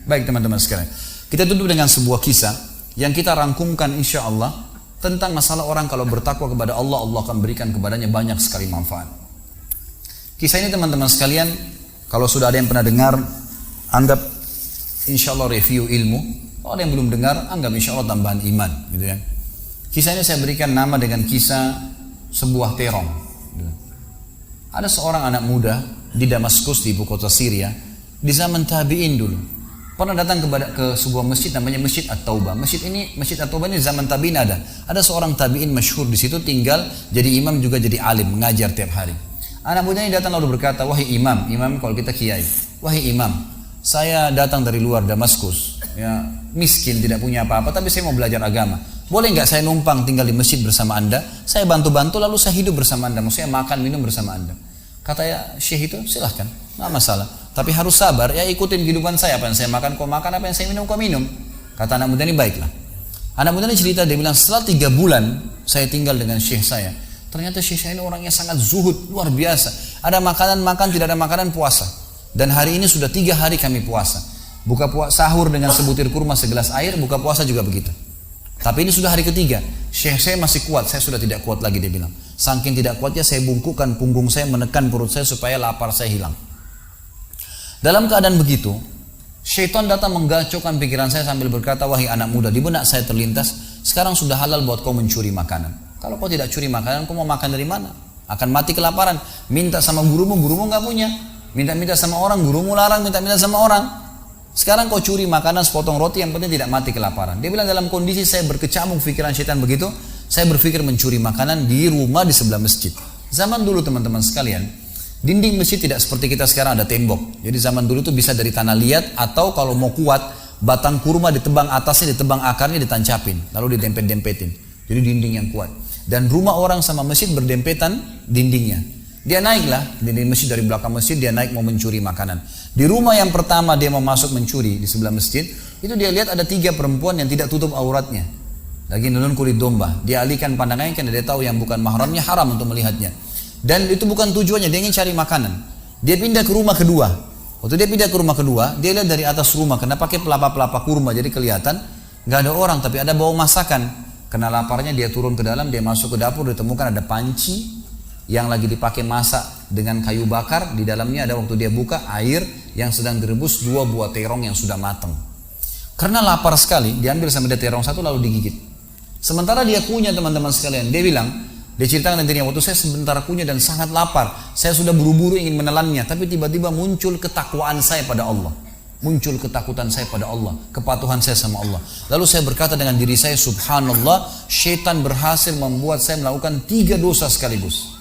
Baik teman-teman sekalian, kita tutup dengan sebuah kisah yang kita rangkumkan insya Allah tentang masalah orang kalau bertakwa kepada Allah, Allah akan berikan kepadanya banyak sekali manfaat. Kisah ini teman-teman sekalian, kalau sudah ada yang pernah dengar, anggap insya Allah review ilmu. Kalau ada yang belum dengar, anggap insya Allah tambahan iman, gitu ya. Kisah ini saya berikan nama dengan kisah sebuah terong. Ada seorang anak muda di Damaskus, di ibu kota Syria, di zaman tabi'in dulu. Pernah datang ke sebuah masjid namanya Masjid At-Taubah. Masjid At-Taubah ini zaman tabi'in ada. Ada seorang tabi'in masyhur di situ, tinggal jadi imam juga jadi alim, mengajar tiap hari. Anak muda ini datang lalu berkata, wahai imam, imam kalau kita kiai, wahai imam, saya datang dari luar Damaskus, ya, miskin, tidak punya apa-apa, tapi saya mau belajar agama. Boleh nggak saya numpang tinggal di masjid bersama anda? Saya bantu-bantu lalu saya hidup bersama anda, maksudnya makan minum bersama anda. Kata ya syekh itu, silahkan, nggak masalah. Tapi harus sabar, ya ikutin kehidupan saya, apa yang saya makan kau makan, apa yang saya minum kau minum. Kata anak muda ini, baiklah. Anak muda ini cerita, dia bilang setelah 3 bulan saya tinggal dengan syekh saya. Ternyata syekh saya ini orangnya sangat zuhud, luar biasa. Ada makanan makan, tidak ada makanan puasa. Dan hari ini sudah 3 hari kami puasa. Sahur dengan sebutir kurma segelas air, buka puasa juga begitu. Tapi ini sudah hari ketiga, syekh saya masih kuat, saya sudah tidak kuat lagi, dia bilang. Saking tidak kuatnya saya bungkukkan punggung saya, menekan perut saya supaya lapar saya hilang. Dalam keadaan begitu, syaitan datang menggacaukan pikiran saya sambil berkata, wahai anak muda, di benak saya terlintas, sekarang sudah halal buat kau mencuri makanan. Kalau kau tidak curi makanan, kau mau makan dari mana? Akan mati kelaparan. Minta sama gurumu nggak punya. Minta-minta sama orang, gurumu larang, minta-minta sama orang. Sekarang kau curi makanan sepotong roti, yang penting tidak mati kelaparan. Dia bilang dalam kondisi saya berkecamuk pikiran syaitan begitu, saya berpikir mencuri makanan di rumah di sebelah masjid. Zaman dulu teman-teman sekalian, dinding masjid tidak seperti kita sekarang ada tembok. Jadi zaman dulu itu bisa dari tanah liat, atau kalau mau kuat, batang kurma ditebang atasnya, ditebang akarnya, ditancapin, lalu didempet-dempetin. Jadi dinding yang kuat. Dan rumah orang sama masjid berdempetan dindingnya. Dia naiklah dinding masjid, dari belakang masjid dia naik mau mencuri makanan. Di rumah yang pertama dia mau masuk mencuri di sebelah masjid, itu dia lihat ada 3 perempuan yang tidak tutup auratnya, lagi nunun kulit domba. Dia alihkan pandangannya karena dia tahu yang bukan mahramnya haram untuk melihatnya. Dan itu bukan tujuannya, dia ingin cari makanan. Dia pindah ke rumah kedua. Waktu dia pindah ke rumah kedua, dia lihat dari atas rumah karena pakai pelapa-pelapa kurma, jadi kelihatan nggak ada orang, tapi ada bau masakan. Karena laparnya dia turun ke dalam, dia masuk ke dapur, ditemukan ada panci yang lagi dipakai masak dengan kayu bakar. Di dalamnya ada, waktu dia buka, air yang sedang direbus 2 buah terong yang sudah matang. Karena lapar sekali, diambil sama dia terong 1 lalu digigit. Sementara dia kunyah teman-teman sekalian, dia bilang, dia ceritakan nantinya, waktu saya sebentar kunyah dan sangat lapar, saya sudah buru-buru ingin menelannya, tapi tiba-tiba muncul ketakwaan saya pada Allah. Muncul ketakutan saya pada Allah, kepatuhan saya sama Allah. Lalu saya berkata dengan diri saya, subhanallah, syaitan berhasil membuat saya melakukan 3 dosa sekaligus.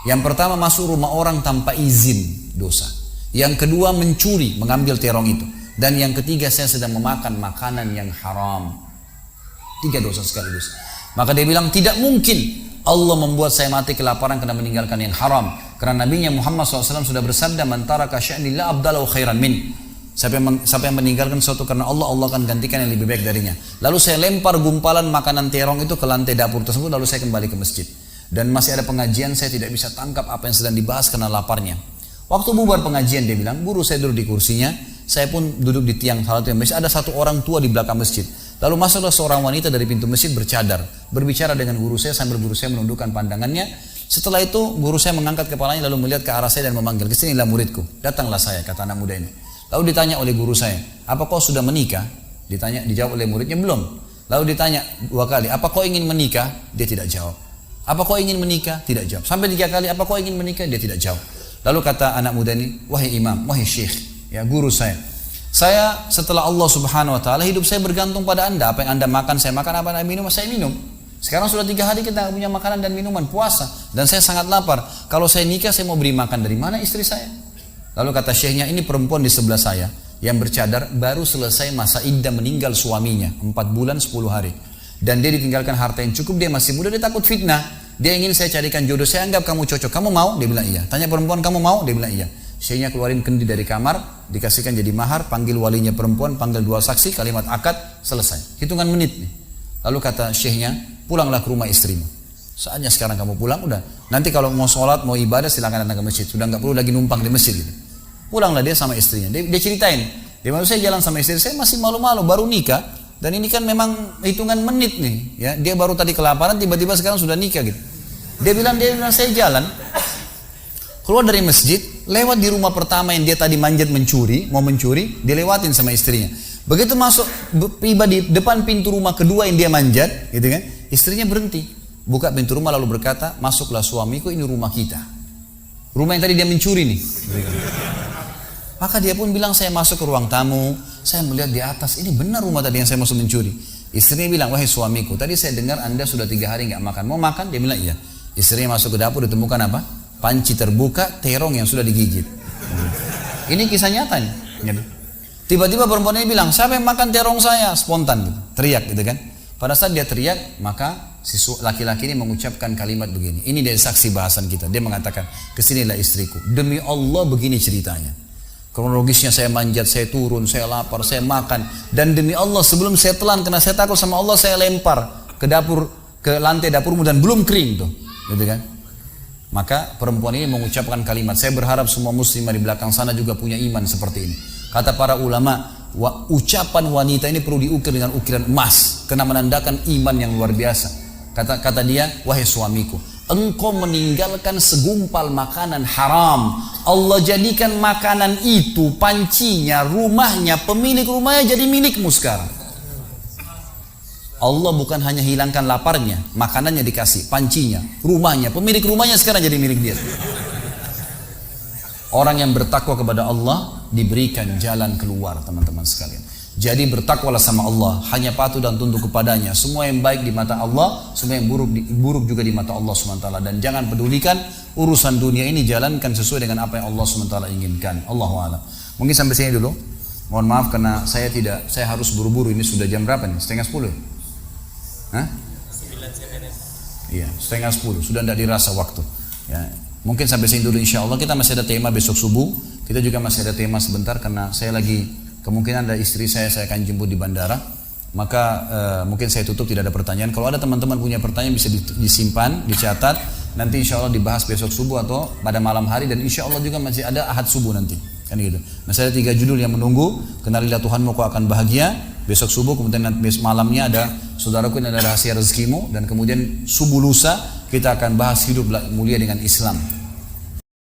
Yang pertama, masuk rumah orang tanpa izin, dosa. Yang kedua, mencuri, mengambil terong itu. Dan yang ketiga, saya sedang memakan makanan yang haram. 3 dosa sekaligus. Maka dia bilang, tidak mungkin Allah membuat saya mati kelaparan karena meninggalkan yang haram. Karena Nabi Muhammad SAW sudah bersabda, man taraka sya'ni la abdalahu khairan min. Siapa yang meninggalkan sesuatu karena Allah, Allah akan gantikan yang lebih baik darinya. Lalu saya lempar gumpalan makanan terong itu ke lantai dapur tersebut, lalu saya kembali ke masjid. Dan masih ada pengajian, saya tidak bisa tangkap apa yang sedang dibahas karena laparnya. Waktu bubar pengajian, dia bilang, guru saya duduk di kursinya, saya pun duduk di tiang salah satu masjid. Ada satu orang tua di belakang masjid. Lalu masuklah seorang wanita dari pintu masjid bercadar, berbicara dengan guru saya sambil guru saya menundukkan pandangannya. Setelah itu guru saya mengangkat kepalanya lalu melihat ke arah saya dan memanggil, kesinilah muridku. Datanglah saya, kata anak muda ini. Lalu ditanya oleh guru saya, apa kau sudah menikah? Dijawab oleh muridnya, belum. Lalu ditanya 2 kali, apa kau ingin menikah? Dia tidak jawab. Apa kau ingin menikah? Tidak jawab. Sampai 3 kali, apa kau ingin menikah? Dia tidak jawab. Lalu kata anak muda ini, wahai imam, wahai syekh, ya guru saya setelah Allah subhanahu wa ta'ala, hidup saya bergantung pada anda. Apa yang anda makan, saya makan. Apa yang anda minum, saya minum. Sekarang sudah 3 hari kita punya makanan dan minuman, puasa. Dan saya sangat lapar. Kalau saya nikah, saya mau beri makan dari mana istri saya? Lalu kata syekhnya, ini perempuan di sebelah saya yang bercadar, baru selesai masa iddah meninggal suaminya, 4 bulan 10 hari. Dan dia ditinggalkan harta yang cukup, dia masih muda, dia takut fitnah. Dia ingin saya carikan jodoh, saya anggap kamu cocok. Kamu mau? Dia bilang iya. Tanya perempuan, kamu mau? Dia bilang iya. Syekhnya keluarin kendi dari kamar, dikasihkan jadi mahar, panggil walinya perempuan, panggil 2 saksi, kalimat akad, selesai. Hitungan menit nih. Lalu kata syekhnya, pulanglah ke rumah istrimu. Saatnya sekarang kamu pulang, udah. Nanti kalau mau sholat, mau ibadah, silakan datang ke masjid. Sudah nggak perlu lagi numpang di masjid gitu. Pulanglah dia sama istrinya. Dia ceritain, Dia malu, saya jalan sama istri saya masih malu-malu, baru nikah. Dan ini kan memang hitungan menit nih. Ya, dia baru tadi kelaparan, tiba-tiba sekarang sudah nikah gitu. Dia bilang saya jalan. Keluar dari masjid, lewat di rumah pertama yang dia tadi manjat mau mencuri, dilewatin sama istrinya. Begitu masuk, tiba di depan pintu rumah kedua yang dia manjat, gitu kan, istrinya berhenti. Buka pintu rumah lalu berkata, masuklah suamiku, ini rumah kita. Rumah yang tadi dia mencuri nih. Maka dia pun bilang, saya masuk ke ruang tamu, saya melihat di atas, ini benar rumah tadi yang saya masuk mencuri. Istrinya bilang, wahai suamiku, tadi saya dengar Anda sudah 3 hari nggak makan. Mau makan? Dia bilang, iya. Istrinya masuk ke dapur, ditemukan apa? Panci terbuka, terong yang sudah digigit. Ini kisah nyata nih. Tiba-tiba perempuan ini bilang, siapa yang makan terong saya? Spontan gitu, teriak gitu kan. Pada saat dia teriak, maka si laki-laki ini mengucapkan kalimat begini. Ini dari saksi bahasan kita. Dia mengatakan, kesinilah istriku. Demi Allah begini ceritanya. Kronologisnya saya manjat, saya turun, saya lapar, saya makan. Dan demi Allah sebelum saya telan, karena saya takut sama Allah, saya lempar ke dapur, ke lantai dapurmu dan belum kering tuh. Gitu kan? Maka perempuan ini mengucapkan kalimat, saya berharap semua muslimah di belakang sana juga punya iman seperti ini. Kata para ulama, ucapan wanita ini perlu diukir dengan ukiran emas, karena menandakan iman yang luar biasa. Kata dia, wahai suamiku, engkau meninggalkan segumpal makanan haram. Allah jadikan makanan itu, pancinya, rumahnya, pemilik rumahnya jadi milikmu sekarang. Allah bukan hanya hilangkan laparnya, makanannya dikasih, pancinya, rumahnya, pemilik rumahnya sekarang jadi milik dia. Orang yang bertakwa kepada Allah diberikan jalan keluar, teman-teman sekalian. Jadi bertakwalah sama Allah, hanya patuh dan tunduk kepadanya. Semua yang baik di mata Allah, semua yang buruk juga di mata Allah SWT. Dan jangan pedulikan urusan dunia ini, jalankan sesuai dengan apa yang Allah SWT inginkan. Allahu a'lam. Mungkin sampai sini dulu. Mohon maaf karena saya harus buru-buru. Ini sudah jam berapa nih? 9:30. Hah? 9. Iya, 9:30. Sudah tidak dirasa waktu. Ya, mungkin sampai sini dulu insya Allah. Kita masih ada tema besok subuh. Kita juga masih ada tema sebentar karena saya lagi kemungkinan ada istri saya akan jemput di bandara. Maka mungkin saya tutup, tidak ada pertanyaan. Kalau ada teman-teman punya pertanyaan bisa disimpan, dicatat. Nanti insya Allah dibahas besok subuh atau pada malam hari. Dan insya Allah juga masih ada ahad subuh nanti. Kan gitu. Masih ada 3 judul yang menunggu. Kenalilah Tuhanmu kau akan bahagia. Besok subuh, kemudian nanti malamnya ada saudaraku ini ada rahasia rezekimu. Dan kemudian subuh lusa kita akan bahas hidup mulia dengan Islam.